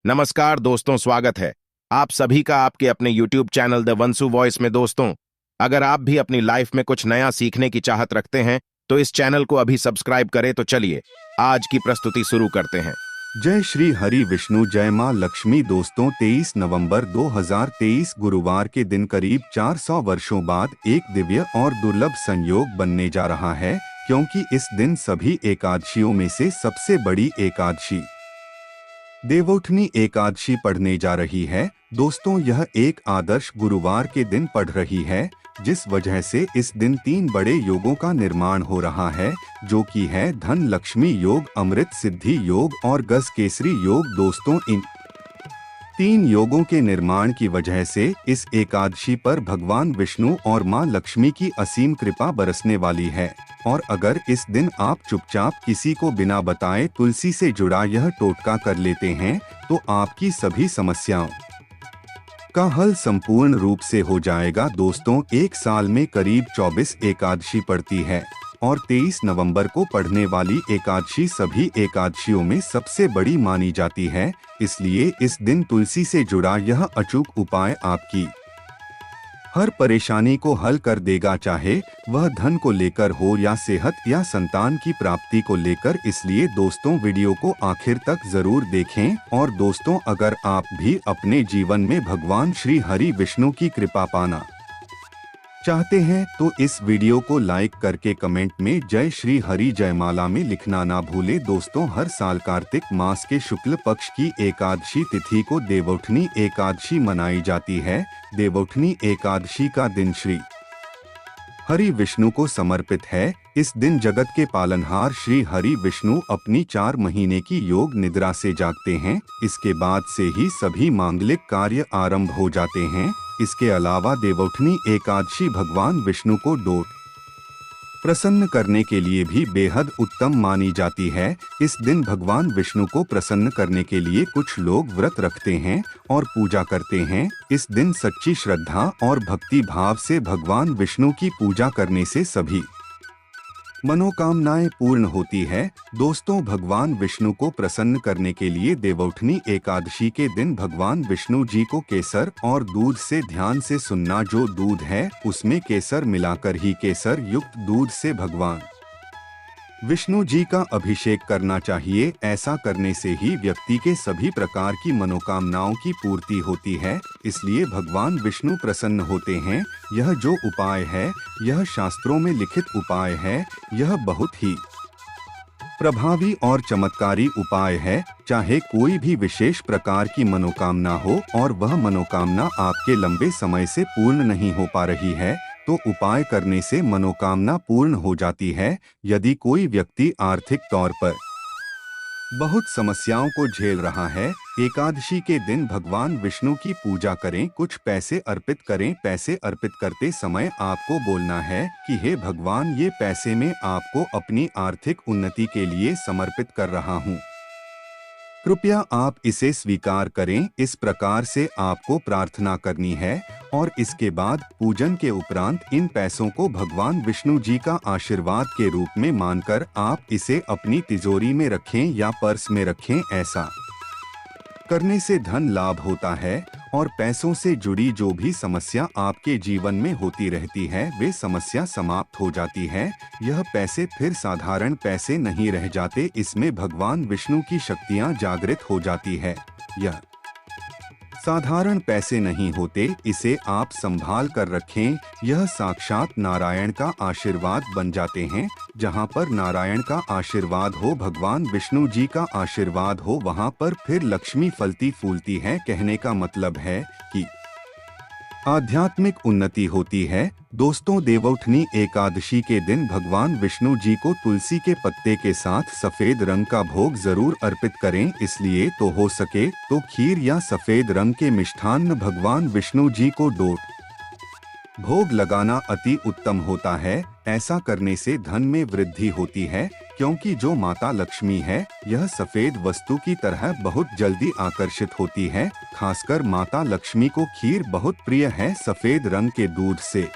नमस्कार दोस्तों, स्वागत है आप सभी का आपके अपने YouTube चैनल द वंसु वॉइस में। दोस्तों, अगर आप भी अपनी लाइफ में कुछ नया सीखने की चाहत रखते हैं तो इस चैनल को अभी सब्सक्राइब करें। तो चलिए आज की प्रस्तुति शुरू करते हैं। जय श्री हरि विष्णु, जय मां लक्ष्मी। दोस्तों, 23 नवंबर 2023 गुरुवार के दिन करीब 400 वर्षों बाद एक दिव्य और दुर्लभ संयोग बनने जा रहा है, क्योंकि इस दिन सभी एकादशियों में से सबसे बड़ी एकादशी देवउठनी एकादशी पढ़ने जा रही है। दोस्तों, यह एक आदर्श गुरुवार के दिन पढ़ रही है, जिस वजह से इस दिन 3 बड़े योगों का निर्माण हो रहा है, जो कि है धन लक्ष्मी योग, अमृत सिद्धि योग और गज केसरी योग। दोस्तों, इन 3 योगों के निर्माण की वजह से इस एकादशी पर भगवान विष्णु और मां लक्ष्मी की असीम कृपा बरसने वाली है। और अगर इस दिन आप चुपचाप किसी को बिना बताए तुलसी से जुड़ा यह टोटका कर लेते हैं तो आपकी सभी समस्याओं का हल संपूर्ण रूप से हो जाएगा। दोस्तों, एक साल में करीब 24 एकादशी पड़ती है और 23 नवंबर को पढ़ने वाली एकादशी सभी एकादशियों में सबसे बड़ी मानी जाती है। इसलिए इस दिन तुलसी से जुड़ा यह अचूक उपाय आपकी हर परेशानी को हल कर देगा, चाहे वह धन को लेकर हो या सेहत या संतान की प्राप्ति को लेकर। इसलिए दोस्तों, वीडियो को आखिर तक जरूर देखें। और दोस्तों, अगर आप भी अपने जीवन में भगवान श्री हरि विष्णु की कृपा पाना चाहते हैं तो इस वीडियो को लाइक करके कमेंट में जय श्री हरि जयमाला में लिखना ना भूले। दोस्तों, हर साल कार्तिक मास के शुक्ल पक्ष की एकादशी तिथि को देवउठनी एकादशी मनाई जाती है। देवउठनी एकादशी का दिन श्री हरि विष्णु को समर्पित है। इस दिन जगत के पालनहार श्री हरि विष्णु अपनी 4 महीने की योग निद्रा से जागते हैं। इसके बाद से ही सभी मांगलिक कार्य आरंभ हो जाते हैं। इसके अलावा देवउठनी एकादशी भगवान विष्णु को प्रसन्न करने के लिए भी बेहद उत्तम मानी जाती है। इस दिन भगवान विष्णु को प्रसन्न करने के लिए कुछ लोग व्रत रखते हैं और पूजा करते हैं। इस दिन सच्ची श्रद्धा और भक्ति भाव से भगवान विष्णु की पूजा करने से सभी मनोकामनाएं पूर्ण होती है। दोस्तों, भगवान विष्णु को प्रसन्न करने के लिए देवउठनी एकादशी के दिन भगवान विष्णु जी को केसर और दूध से ध्यान से सुनना। जो दूध है उसमें केसर मिलाकर ही केसर युक्त दूध से भगवान विष्णु जी का अभिषेक करना चाहिए। ऐसा करने से ही व्यक्ति के सभी प्रकार की मनोकामनाओं की पूर्ति होती है। इसलिए भगवान विष्णु प्रसन्न होते हैं। यह जो उपाय है यह शास्त्रों में लिखित उपाय है। यह बहुत ही प्रभावी और चमत्कारी उपाय है। चाहे कोई भी विशेष प्रकार की मनोकामना हो और वह मनोकामना आपके लंबे समय से पूर्ण नहीं हो पा रही है, तो उपाय करने से मनोकामना पूर्ण हो जाती है। यदि कोई व्यक्ति आर्थिक तौर पर बहुत समस्याओं को झेल रहा है, एकादशी के दिन भगवान विष्णु की पूजा करें, कुछ पैसे अर्पित करें। पैसे अर्पित करते समय आपको बोलना है कि हे भगवान, ये पैसे मैं आपको अपनी आर्थिक उन्नति के लिए समर्पित कर रहा हूँ, कृपया आप इसे स्वीकार करें। इस प्रकार से आपको प्रार्थना करनी है और इसके बाद पूजन के उपरांत इन पैसों को भगवान विष्णु जी का आशीर्वाद के रूप में मानकर आप इसे अपनी तिजोरी में रखें या पर्स में रखें। ऐसा करने से धन लाभ होता है और पैसों से जुड़ी जो भी समस्या आपके जीवन में होती रहती है वे समस्या समाप्त हो जाती है। यह पैसे फिर साधारण पैसे नहीं रह जाते, इसमें भगवान विष्णु की शक्तियां जागृत हो जाती है। यह साधारण पैसे नहीं होते, इसे आप संभाल कर रखें। यह साक्षात नारायण का आशीर्वाद बन जाते हैं। जहाँ पर नारायण का आशीर्वाद हो, भगवान विष्णु जी का आशीर्वाद हो, वहाँ पर फिर लक्ष्मी फलती फूलती है। कहने का मतलब है कि आध्यात्मिक उन्नति होती है। दोस्तों, देवउठनी एकादशी के दिन भगवान विष्णु जी को तुलसी के पत्ते के साथ सफेद रंग का भोग जरूर अर्पित करें। इसलिए तो हो सके तो खीर या सफेद रंग के मिष्ठान्न भगवान विष्णु जी को भोग लगाना अति उत्तम होता है। ऐसा करने से धन में वृद्धि होती है, क्योंकि जो माता लक्ष्मी है यह सफेद वस्तु की तरह बहुत जल्दी आकर्षित होती है। खासकर माता लक्ष्मी को खीर बहुत प्रिय है। सफेद रंग के दूध से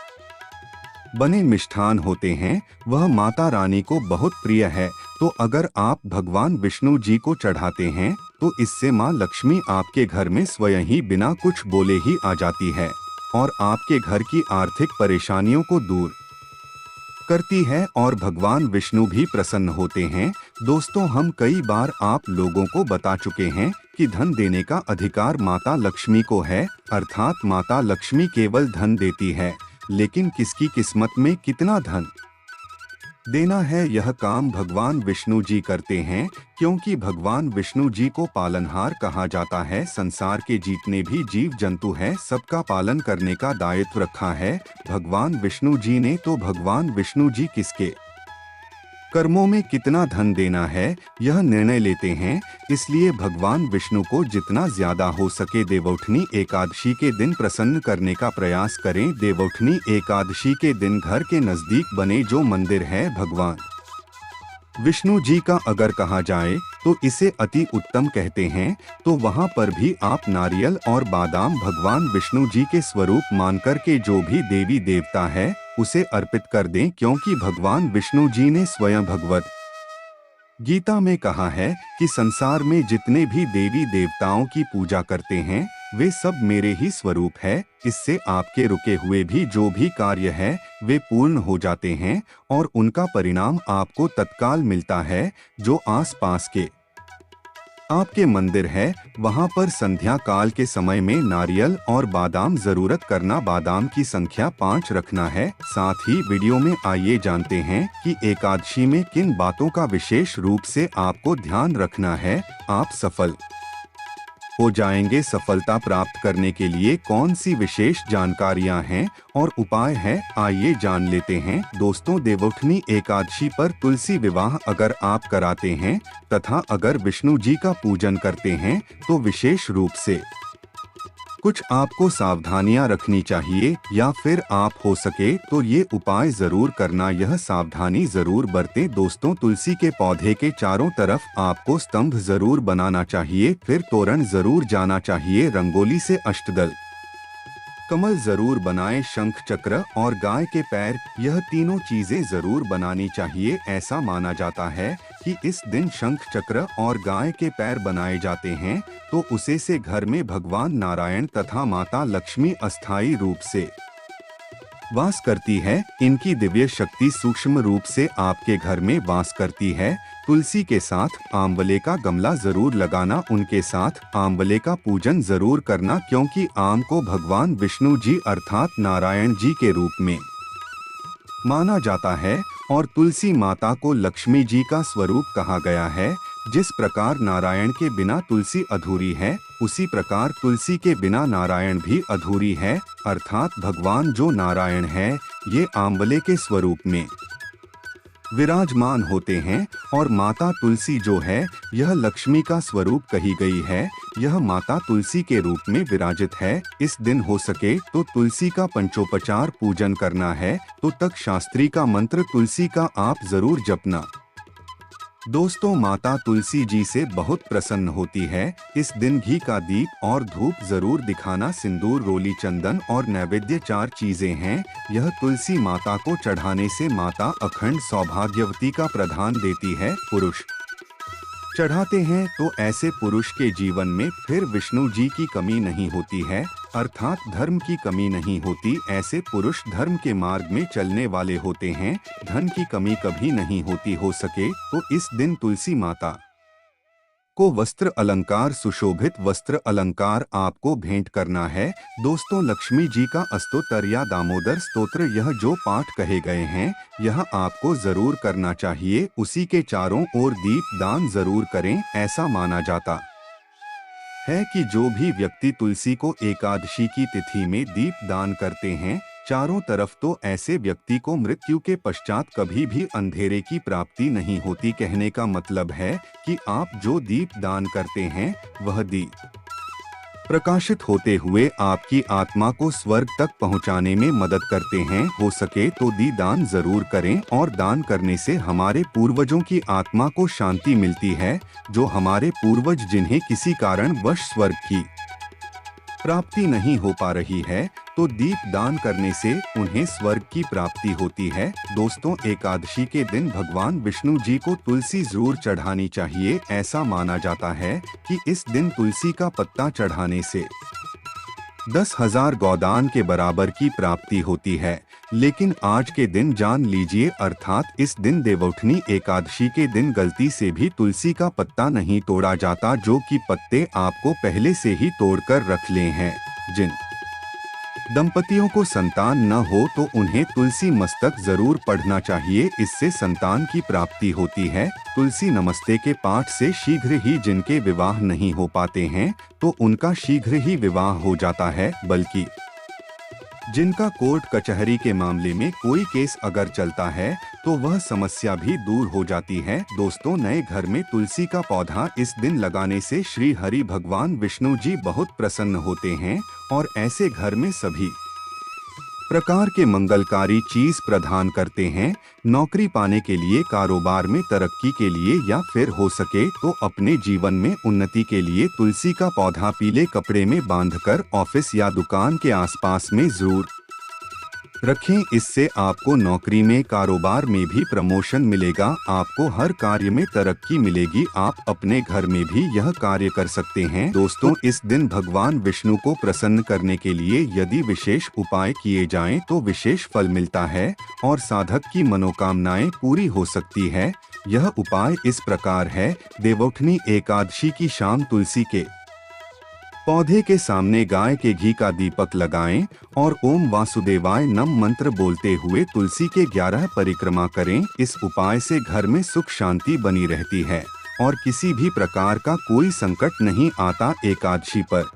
बने मिष्ठान होते हैं, वह माता रानी को बहुत प्रिय है। तो अगर आप भगवान विष्णु जी को चढ़ाते हैं तो इससे माँ लक्ष्मी आपके घर में स्वयं ही बिना कुछ बोले ही आ जाती है और आपके घर की आर्थिक परेशानियों को दूर करती है और भगवान विष्णु भी प्रसन्न होते हैं। दोस्तों, हम कई बार आप लोगों को बता चुके हैं कि धन देने का अधिकार माता लक्ष्मी को है, अर्थात माता लक्ष्मी केवल धन देती है, लेकिन किसकी किस्मत में कितना धन देना है यह काम भगवान विष्णु जी करते हैं, क्योंकि भगवान विष्णु जी को पालनहार कहा जाता है। संसार के जितने भी जीव जंतु हैं सबका पालन करने का दायित्व रखा है भगवान विष्णु जी ने। तो भगवान विष्णु जी किसके कर्मों में कितना धन देना है यह निर्णय लेते हैं। इसलिए भगवान विष्णु को जितना ज्यादा हो सके देवउठनी एकादशी के दिन प्रसन्न करने का प्रयास करें। देवउठनी एकादशी के दिन घर के नजदीक बने जो मंदिर है भगवान विष्णु जी का अगर कहा जाए तो इसे अति उत्तम कहते हैं, तो वहां पर भी आप नारियल और बादाम भगवान विष्णु जी के स्वरूप मानकर के जो भी देवी देवता है उसे अर्पित कर दें, क्योंकि भगवान विष्णु जी ने स्वयं भगवत गीता में कहा है कि संसार में जितने भी देवी देवताओं की पूजा करते हैं वे सब मेरे ही स्वरूप है। इससे आपके रुके हुए भी जो भी कार्य है वे पूर्ण हो जाते हैं और उनका परिणाम आपको तत्काल मिलता है। जो आसपास के आपके मंदिर है वहां पर संध्या काल के समय में नारियल और बादाम जरूरत करना। बादाम की संख्या 5 रखना है। साथ ही वीडियो में आइए जानते हैं कि एकादशी में किन बातों का विशेष रूप से आपको ध्यान रखना है। आप सफल हो जाएंगे। सफलता प्राप्त करने के लिए कौन सी विशेष जानकारियां हैं और उपाय हैं, आइए जान लेते हैं। दोस्तों, देवउठनी एकादशी पर तुलसी विवाह अगर आप कराते हैं तथा अगर विष्णु जी का पूजन करते हैं तो विशेष रूप से कुछ आपको सावधानियां रखनी चाहिए, या फिर आप हो सके तो ये उपाय जरूर करना। यह सावधानी जरूर बरतें। दोस्तों, तुलसी के पौधे के चारों तरफ आपको स्तंभ जरूर बनाना चाहिए, फिर तोरण जरूर जाना चाहिए, रंगोली से अष्टदल कमल जरूर बनाएं, शंख चक्र और गाय के पैर, यह तीनों चीजें जरूर बनानी चाहिए। ऐसा माना जाता है कि इस दिन शंख चक्र और गाय के पैर बनाए जाते हैं तो उसे से घर में भगवान नारायण तथा माता लक्ष्मी अस्थायी रूप से वास करती है। इनकी दिव्य शक्ति सूक्ष्म रूप से आपके घर में वास करती है। तुलसी के साथ आंवले का गमला जरूर लगाना, उनके साथ आंवले का पूजन जरूर करना, क्योंकि आम को भगवान विष्णु जी अर्थात नारायण जी के रूप में माना जाता है और तुलसी माता को लक्ष्मी जी का स्वरूप कहा गया है। जिस प्रकार नारायण के बिना तुलसी अधूरी है, उसी प्रकार तुलसी के बिना नारायण भी अधूरी है, अर्थात भगवान जो नारायण है ये आंवले के स्वरूप में विराजमान होते हैं और माता तुलसी जो है यह लक्ष्मी का स्वरूप कही गई है। यह माता तुलसी के रूप में विराजित है। इस दिन हो सके तो तुलसी का पंचोपचार पूजन करना है, तो तक शास्त्री का मंत्र तुलसी का आप जरूर जपना। दोस्तों, माता तुलसी जी से बहुत प्रसन्न होती है। इस दिन घी का दीप और धूप जरूर दिखाना। सिंदूर, रोली, चंदन और नैवेद्य 4 चीजें हैं। यह तुलसी माता को चढ़ाने से माता अखंड सौभाग्यवती का प्रदान देती है। पुरुष चढ़ाते हैं तो ऐसे पुरुष के जीवन में फिर विष्णु जी की कमी नहीं होती है, अर्थात धर्म की कमी नहीं होती। ऐसे पुरुष धर्म के मार्ग में चलने वाले होते हैं। धन की कमी कभी नहीं होती। हो सके तो इस दिन तुलसी माता को वस्त्र अलंकार, सुशोभित वस्त्र अलंकार आपको भेंट करना है। दोस्तों, लक्ष्मी जी का अस्तोत्र या दामोदर स्तोत्र यह जो पाठ कहे गए हैं यह आपको जरूर करना चाहिए। उसी के चारों ओर दीप दान जरूर करें। ऐसा माना जाता है कि जो भी व्यक्ति तुलसी को एकादशी की तिथि में दीप दान करते हैं चारों तरफ, तो ऐसे व्यक्ति को मृत्यु के पश्चात कभी भी अंधेरे की प्राप्ति नहीं होती। कहने का मतलब है कि आप जो दीप दान करते हैं वह दीप प्रकाशित होते हुए आपकी आत्मा को स्वर्ग तक पहुंचाने में मदद करते हैं। हो सके तो दी दान जरूर करें, और दान करने से हमारे पूर्वजों की आत्मा को शांति मिलती है। जो हमारे पूर्वज जिन्हें किसी कारण वश स्वर्ग की प्राप्ति नहीं हो पा रही है तो दीप दान करने से उन्हें स्वर्ग की प्राप्ति होती है। दोस्तों, एकादशी के दिन भगवान विष्णु जी को तुलसी जरूर चढ़ानी चाहिए। ऐसा माना जाता है कि इस दिन तुलसी का पत्ता चढ़ाने से 10,000 गोदान के बराबर की प्राप्ति होती है। लेकिन आज के दिन जान लीजिए, अर्थात इस दिन देवउठनी एकादशी के दिन गलती से भी तुलसी का पत्ता नहीं तोड़ा जाता, जो कि पत्ते आपको पहले से ही तोड़कर रख ले हैं। जिन दंपतियों को संतान न हो तो उन्हें तुलसी मस्तक जरूर पढ़ना चाहिए, इससे संतान की प्राप्ति होती है। तुलसी नमस्ते के पाठ से शीघ्र ही जिनके विवाह नहीं हो पाते हैं तो उनका शीघ्र ही विवाह हो जाता है, बल्कि जिनका कोर्ट कचहरी के मामले में कोई केस अगर चलता है तो वह समस्या भी दूर हो जाती है। दोस्तों, नए घर में तुलसी का पौधा इस दिन लगाने से श्री हरि भगवान विष्णु जी बहुत प्रसन्न होते हैं और ऐसे घर में सभी प्रकार के मंगलकारी चीज प्रदान करते हैं। नौकरी पाने के लिए, कारोबार में तरक्की के लिए या फिर हो सके तो अपने जीवन में उन्नति के लिए तुलसी का पौधा पीले कपड़े में बांधकर ऑफिस या दुकान के आसपास में जरूर रखें। इससे आपको नौकरी में, कारोबार में भी प्रमोशन मिलेगा, आपको हर कार्य में तरक्की मिलेगी। आप अपने घर में भी यह कार्य कर सकते हैं। दोस्तों, इस दिन भगवान विष्णु को प्रसन्न करने के लिए यदि विशेष उपाय किए जाएं तो विशेष फल मिलता है और साधक की मनोकामनाएं पूरी हो सकती है। यह उपाय इस प्रकार है। देवउठनी एकादशी की शाम तुलसी के पौधे के सामने गाय के घी का दीपक लगाएं और ओम वासुदेवाय नम मंत्र बोलते हुए तुलसी के 11 परिक्रमा करें। इस उपाय से घर में सुख शांति बनी रहती है और किसी भी प्रकार का कोई संकट नहीं आता। एकादशी पर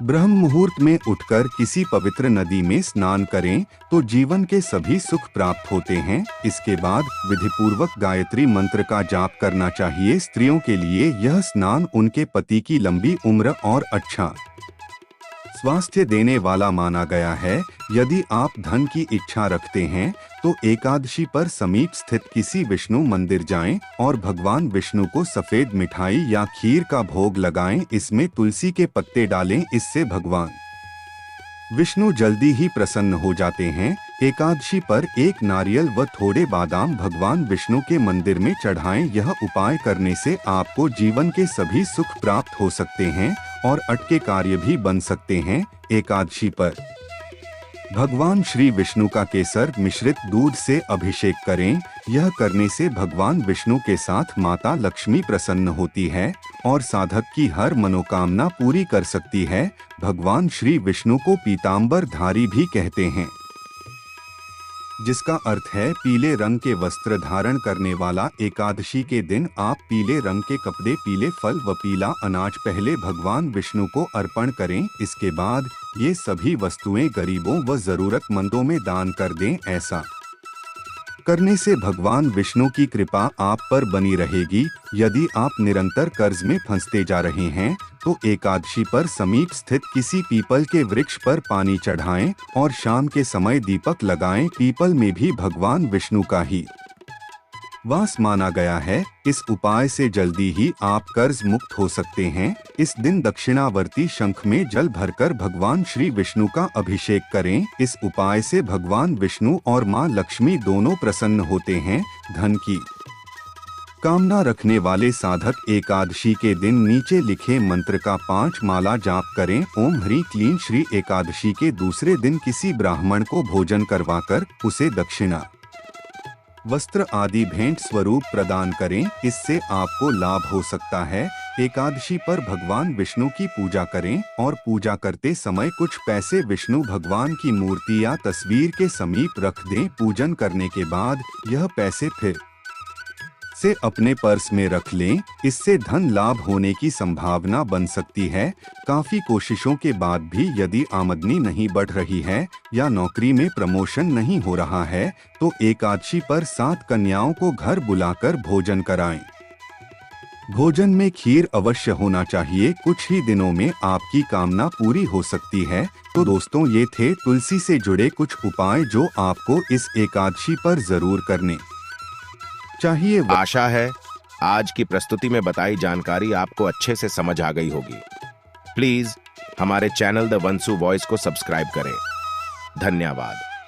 ब्रह्म मुहूर्त में उठकर किसी पवित्र नदी में स्नान करें तो जीवन के सभी सुख प्राप्त होते हैं। इसके बाद विधिपूर्वक गायत्री मंत्र का जाप करना चाहिए। स्त्रियों के लिए यह स्नान उनके पति की लंबी उम्र और अच्छा स्वास्थ्य देने वाला माना गया है। यदि आप धन की इच्छा रखते हैं तो एकादशी पर समीप स्थित किसी विष्णु मंदिर जाएं और भगवान विष्णु को सफेद मिठाई या खीर का भोग लगाएं। इसमें तुलसी के पत्ते डालें, इससे भगवान विष्णु जल्दी ही प्रसन्न हो जाते हैं। एकादशी पर एक नारियल व थोड़े बादाम भगवान विष्णु के मंदिर में चढ़ाएं। यह उपाय करने से आपको जीवन के सभी सुख प्राप्त हो सकते हैं और अटके कार्य भी बन सकते हैं। एकादशी पर भगवान श्री विष्णु का केसर मिश्रित दूध से अभिषेक करें। यह करने से भगवान विष्णु के साथ माता लक्ष्मी प्रसन्न होती है और साधक की हर मनोकामना पूरी कर सकती है। भगवान श्री विष्णु को पीतांबर धारी भी कहते हैं, जिसका अर्थ है पीले रंग के वस्त्र धारण करने वाला। एकादशी के दिन आप पीले रंग के कपड़े, पीले फल व पीला अनाज पहले भगवान विष्णु को अर्पण करें। इसके बाद ये सभी वस्तुएं गरीबों व जरूरतमंदों में दान कर दें। ऐसा करने से भगवान विष्णु की कृपा आप पर बनी रहेगी। यदि आप निरंतर कर्ज में फंसते जा रहे हैं तो एकादशी पर समीप स्थित किसी पीपल के वृक्ष पर पानी चढ़ाएं और शाम के समय दीपक लगाएं। पीपल में भी भगवान विष्णु का ही वास माना गया है। इस उपाय से जल्दी ही आप कर्ज मुक्त हो सकते हैं। इस दिन दक्षिणावर्ती शंख में जल भरकर भगवान श्री विष्णु का अभिषेक करें। इस उपाय से भगवान विष्णु और मां लक्ष्मी दोनों प्रसन्न होते हैं। धन की कामना रखने वाले साधक एकादशी के दिन नीचे लिखे मंत्र का 5 माला जाप करें। ओम ह्रीं क्लीं श्री। एकादशी के दूसरे दिन किसी ब्राह्मण को भोजन करवाकर उसे दक्षिणा, वस्त्र आदि भेंट स्वरूप प्रदान करें। इससे आपको लाभ हो सकता है। एकादशी पर भगवान विष्णु की पूजा करें और पूजा करते समय कुछ पैसे विष्णु भगवान की मूर्ति या तस्वीर के समीप रख दें। पूजन करने के बाद यह पैसे फिर से अपने पर्स में रख लें। इससे धन लाभ होने की संभावना बन सकती है। काफी कोशिशों के बाद भी यदि आमदनी नहीं बढ़ रही है या नौकरी में प्रमोशन नहीं हो रहा है तो एकादशी पर 7 कन्याओं को घर बुलाकर भोजन कराएं। भोजन में खीर अवश्य होना चाहिए। कुछ ही दिनों में आपकी कामना पूरी हो सकती है। तो दोस्तों, ये थे तुलसी से जुड़े कुछ उपाय जो आपको इस एकादशी पर जरूर करने चाहिए। आशा है आज की प्रस्तुति में बताई जानकारी आपको अच्छे से समझ आ गई होगी। प्लीज हमारे चैनल द वंसु वॉइस को सब्सक्राइब करें। धन्यवाद।